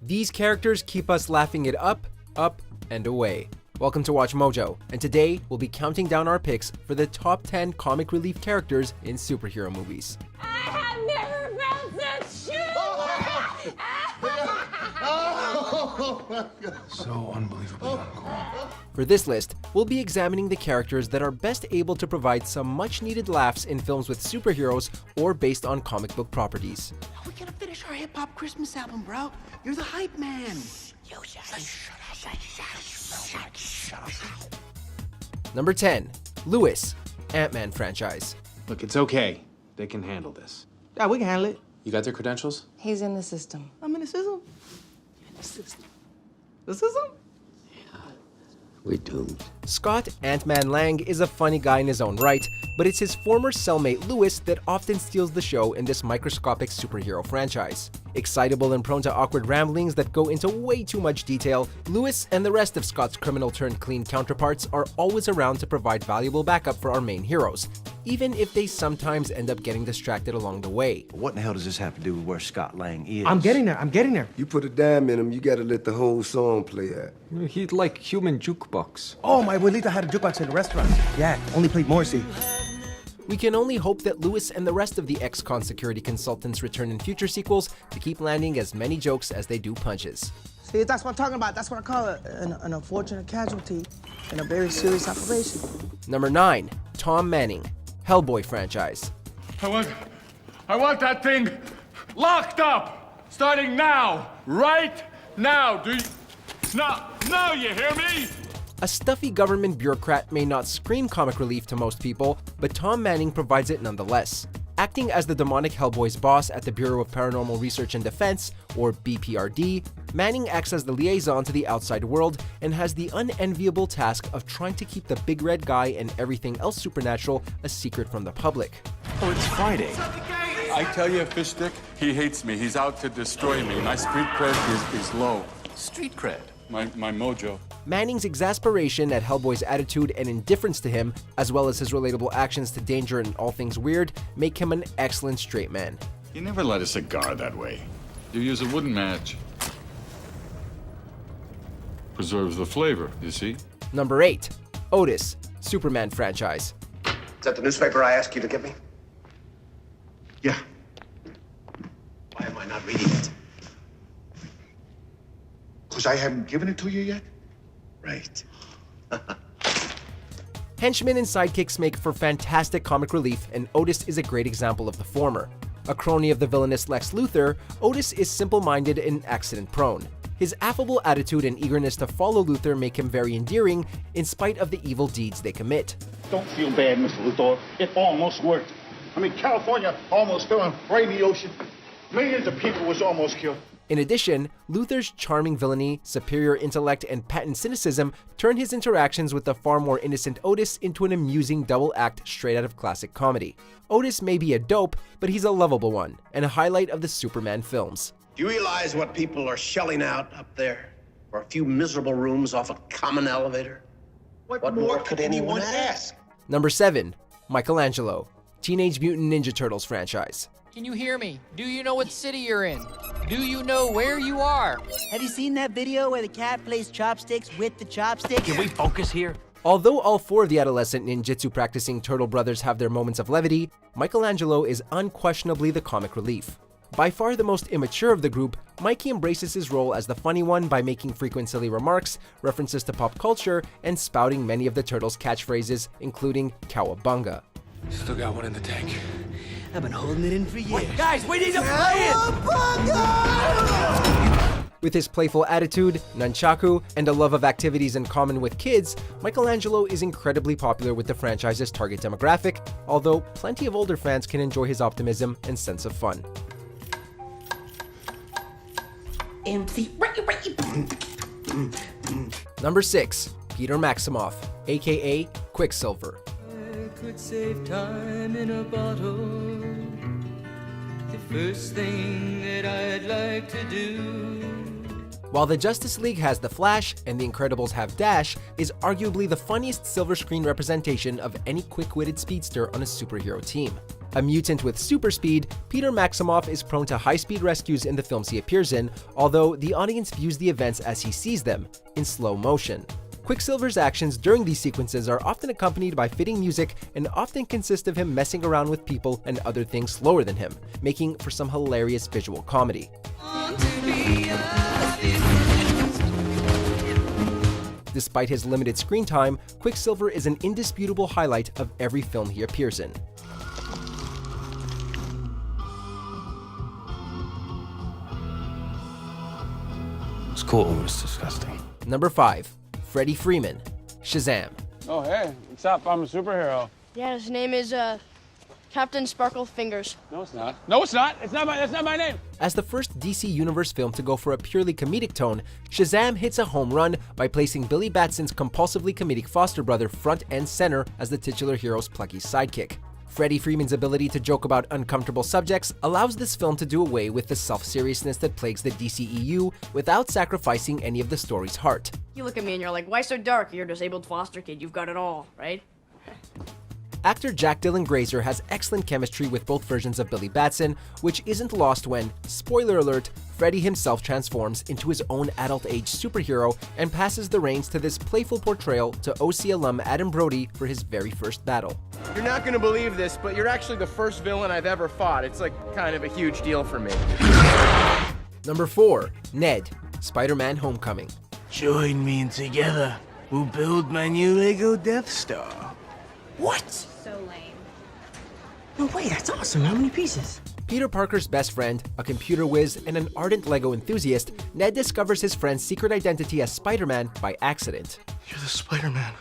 These characters keep us laughing it up, up, and away. Welcome to Watch Mojo, and today we'll be counting down our picks for the top 10 comic relief characters in superhero movies. I have never felt such So unbelievably uncool. For this list, we'll be examining the characters that are best able to provide some much-needed laughs in films with superheroes or based on comic book properties. We gotta finish our hip-hop Christmas album, bro. You're the hype man. Number 10. Lewis, Ant-Man franchise. Look, it's okay. They can handle this. Yeah, we can handle it. You got their credentials? He's in the system. I'm in the system. In the system. The system? We're doomed. Scott Ant-Man Lang is a funny guy in his own right, but it's his former cellmate Lewis that often steals the show in this microscopic superhero franchise. Excitable and prone to awkward ramblings that go into way too much detail, Lewis and the rest of Scott's criminal-turned-clean counterparts are always around to provide valuable backup for our main heroes, even if they sometimes end up getting distracted along the way. What in the hell does this have to do with where Scott Lang is? I'm getting there. You put a dime in him, you gotta let the whole song play out. He'd like human jukebox. Oh, my abuelita had a jukebox in the restaurant. Yeah, only played Morrissey. We can only hope that Lewis and the rest of the ex-con security consultants return in future sequels to keep landing as many jokes as they do punches. See, that's what I'm talking about. That's what I call an unfortunate casualty in a very serious operation. Number 9. Tom Manning, Hellboy franchise. I want that thing locked up, starting now, right now. No, you hear me? A stuffy government bureaucrat may not scream comic relief to most people, but Tom Manning provides it nonetheless. Acting as the demonic Hellboy's boss at the Bureau of Paranormal Research and Defense, or BPRD, Manning acts as the liaison to the outside world and has the unenviable task of trying to keep the big red guy and everything else supernatural a secret from the public. Oh, it's Friday. I tell you, Fish Stick, he hates me. He's out to destroy me. My street cred is low. Street cred. My mojo. Manning's exasperation at Hellboy's attitude and indifference to him, as well as his relatable actions to danger and all things weird, make him an excellent straight man. You never light a cigar that way. You use a wooden match. Preserves the flavor, you see? Number 8. Otis, Superman franchise. Is that the newspaper I asked you to give me? Yeah. Why am I not reading it? Because I haven't given it to you yet? Right. Henchmen and sidekicks make for fantastic comic relief, and Otis is a great example of the former. A crony of the villainous Lex Luthor, Otis is simple-minded and accident-prone. His affable attitude and eagerness to follow Luthor make him very endearing, in spite of the evil deeds they commit. Don't feel bad, Mr. Luthor. It almost worked. I mean, California almost fell right in the ocean. Millions of people was almost killed. In addition, Luthor's charming villainy, superior intellect, and patent cynicism turn his interactions with the far more innocent Otis into an amusing double act straight out of classic comedy. Otis may be a dope, but he's a lovable one, and a highlight of the Superman films. Do you realize what people are shelling out up there for a few miserable rooms off a common elevator? What more could anyone ask? Number 7. Michelangelo, Teenage Mutant Ninja Turtles franchise. Can you hear me? Do you know what city you're in? Do you know where you are? Have you seen that video where the cat plays chopsticks with the chopsticks? Can we focus here? Although all 4 of the adolescent ninjutsu practicing turtle brothers have their moments of levity, Michelangelo is unquestionably the comic relief. By far the most immature of the group, Mikey embraces his role as the funny one by making frequent silly remarks, references to pop culture, and spouting many of the turtles' catchphrases, including Cowabunga. Still got one in the tank. I've been holding it in for years. Wait, guys, we need to play it! With his playful attitude, nunchaku, and a love of activities in common with kids, Michelangelo is incredibly popular with the franchise's target demographic, although plenty of older fans can enjoy his optimism and sense of fun. Number 6. Peter Maximoff, aka Quicksilver. Could save time in a bottle. The first thing that I'd like to do. While the Justice League has The Flash and The Incredibles have Dash, is arguably the funniest silver screen representation of any quick-witted speedster on a superhero team. A mutant with super speed, Peter Maximoff is prone to high-speed rescues in the films he appears in, although the audience views the events as he sees them, in slow motion. Quicksilver's actions during these sequences are often accompanied by fitting music and often consist of him messing around with people and other things slower than him, making for some hilarious visual comedy. Despite his limited screen time, Quicksilver is an indisputable highlight of every film he appears in. It's cool, it was disgusting. Number 5. Freddie Freeman, Shazam. Oh, hey, what's up? I'm a superhero. Yeah, his name is, Captain Sparkle Fingers. No, it's not. No, it's not. That's not my name. As the first DC Universe film to go for a purely comedic tone, Shazam hits a home run by placing Billy Batson's compulsively comedic foster brother front and center as the titular hero's plucky sidekick. Freddie Freeman's ability to joke about uncomfortable subjects allows this film to do away with the self-seriousness that plagues the DCEU without sacrificing any of the story's heart. You look at me and you're like, why so dark? You're a disabled foster kid. You've got it all, right? Actor Jack Dylan Grazer has excellent chemistry with both versions of Billy Batson, which isn't lost when, spoiler alert, Freddie himself transforms into his own adult-age superhero and passes the reins to this playful portrayal to OC alum Adam Brody for his very first battle. You're not gonna believe this, but you're actually the first villain I've ever fought. It's like kind of a huge deal for me. Number 4. Ned, Spider-Man Homecoming. Join me and together we'll build my new Lego Death Star. What? So lame. No, wait, that's awesome. How many pieces? Peter Parker's best friend, a computer whiz, and an ardent Lego enthusiast, Ned discovers his friend's secret identity as Spider-Man by accident. You're the Spider-Man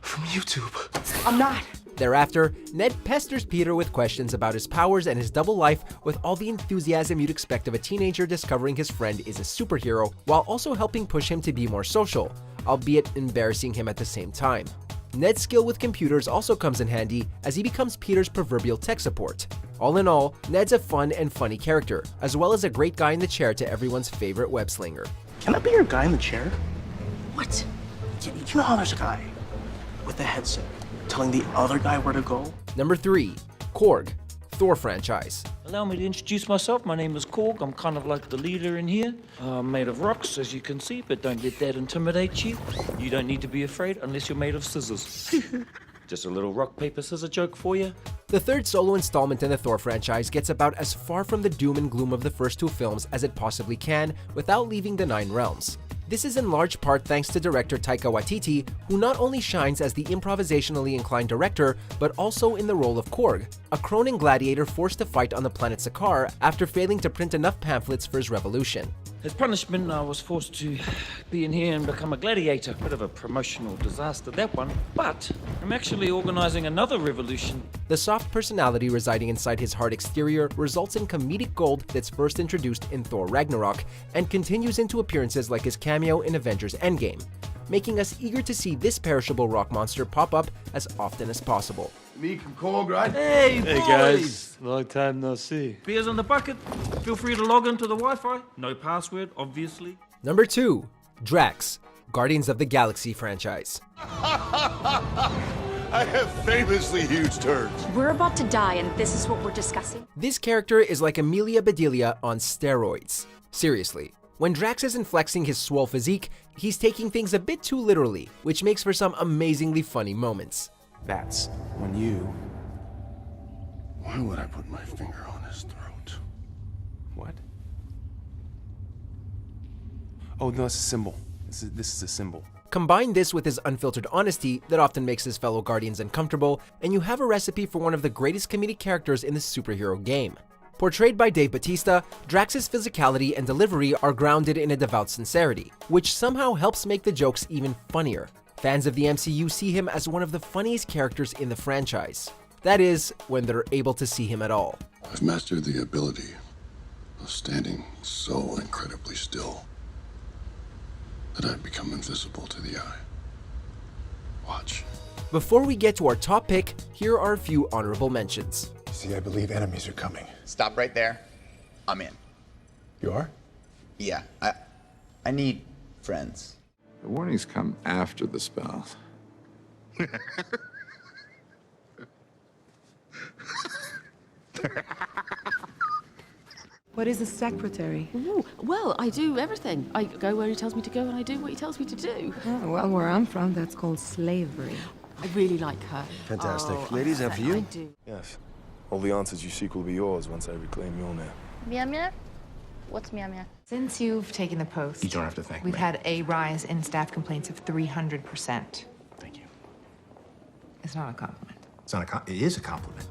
from YouTube. I'm not. Thereafter, Ned pesters Peter with questions about his powers and his double life with all the enthusiasm you'd expect of a teenager discovering his friend is a superhero, while also helping push him to be more social, albeit embarrassing him at the same time. Ned's skill with computers also comes in handy as he becomes Peter's proverbial tech support. All in all, Ned's a fun and funny character, as well as a great guy in the chair to everyone's favorite web slinger. Can I be your guy in the chair? What? You know how there's a guy with a headset telling the other guy where to go? Number 3. Korg, Thor franchise. Allow me to introduce myself. My name is Korg. I'm kind of like the leader in here. I'm made of rocks, as you can see, but don't let that intimidate you. You don't need to be afraid unless you're made of scissors. Just a little rock, paper, scissors joke for you. The third solo installment in the Thor franchise gets about as far from the doom and gloom of the first two films as it possibly can without leaving the Nine Realms. This is in large part thanks to director Taika Waititi, who not only shines as the improvisationally inclined director, but also in the role of Korg, a Kronan gladiator forced to fight on the planet Sakaar after failing to print enough pamphlets for his revolution. As punishment, I was forced to be in here and become a gladiator. Bit of a promotional disaster, that one. But I'm actually organizing another revolution. The soft personality residing inside his hard exterior results in comedic gold that's first introduced in Thor Ragnarok and continues into appearances like his cameo in Avengers Endgame, making us eager to see this perishable rock monster pop up as often as possible. Me from Korg, right? Hey, boys! guys, long time no see. Beers on the bucket. Feel free to log into the Wi-Fi. No password, obviously. Number 2. Drax, Guardians of the Galaxy franchise. I have famously huge turds. We're about to die, and this is what we're discussing. This character is like Amelia Bedelia on steroids. Seriously. When Drax isn't flexing his swole physique, he's taking things a bit too literally, which makes for some amazingly funny moments. That's when you... Why would I put my finger on his throat? What? Oh, no, it's a symbol. This is a symbol. Combine this with his unfiltered honesty that often makes his fellow Guardians uncomfortable, and you have a recipe for one of the greatest comedic characters in the superhero game. Portrayed by Dave Bautista, Drax's physicality and delivery are grounded in a devout sincerity, which somehow helps make the jokes even funnier. Fans of the MCU see him as one of the funniest characters in the franchise. That is, when they're able to see him at all. I've mastered the ability of standing so incredibly still that I've become invisible to the eye. Watch. Before we get to our top pick, here are a few honorable mentions. See, I believe enemies are coming. Stop right there. I'm in. You are? Yeah, I need friends. The warnings come after the spell. What is a secretary? Ooh, well, I do everything. I go where he tells me to go and I do what he tells me to do. Oh, well, where I'm from, that's called slavery. I really like her. Fantastic. Oh, Ladies, and for you? I do. Yes. All the answers you seek will be yours once I reclaim your name. Mia? What's Mia? Since you've taken the post, You don't have to thank we've me. had a rise in staff complaints of 300%. Thank you. It's not a compliment. It's not a it is a compliment.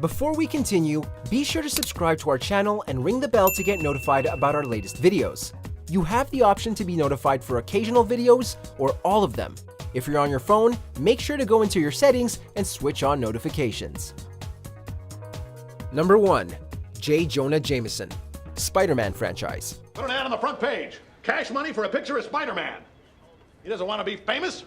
Before we continue, be sure to subscribe to our channel and ring the bell to get notified about our latest videos. You have the option to be notified for occasional videos or all of them. If you're on your phone, make sure to go into your settings and switch on notifications. Number 1. J. Jonah Jameson, Spider-Man franchise. Put an ad on the front page. Cash money for a picture of Spider-Man. He doesn't want to be famous,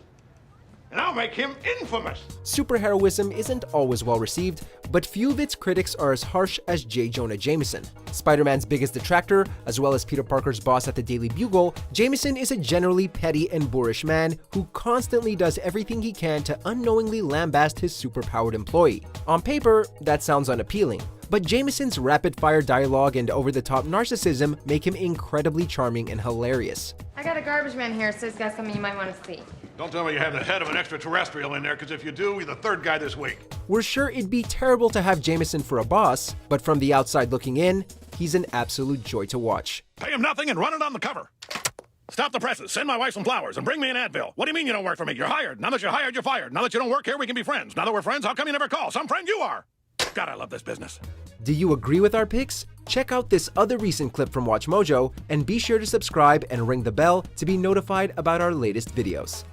and I'll make him infamous. Superheroism isn't always well received, but few of its critics are as harsh as J. Jonah Jameson. Spider-Man's biggest detractor, as well as Peter Parker's boss at the Daily Bugle, Jameson is a generally petty and boorish man who constantly does everything he can to unknowingly lambast his superpowered employee. On paper, that sounds unappealing, but Jameson's rapid-fire dialogue and over-the-top narcissism make him incredibly charming and hilarious. I got a garbage man here, so he's got something you might want to see. Don't tell me you have the head of an extraterrestrial in there, because if you do, you're the third guy this week. We're sure it'd be terrible to have Jameson for a boss, but from the outside looking in, he's an absolute joy to watch. Pay him nothing and run it on the cover. Stop the presses, send my wife some flowers, and bring me an Advil. What do you mean you don't work for me? You're hired. Now that you're hired, you're fired. Now that you don't work here, we can be friends. Now that we're friends, how come you never call? Some friend you are. God, I love this business. Do you agree with our picks? Check out this other recent clip from WatchMojo, and be sure to subscribe and ring the bell to be notified about our latest videos.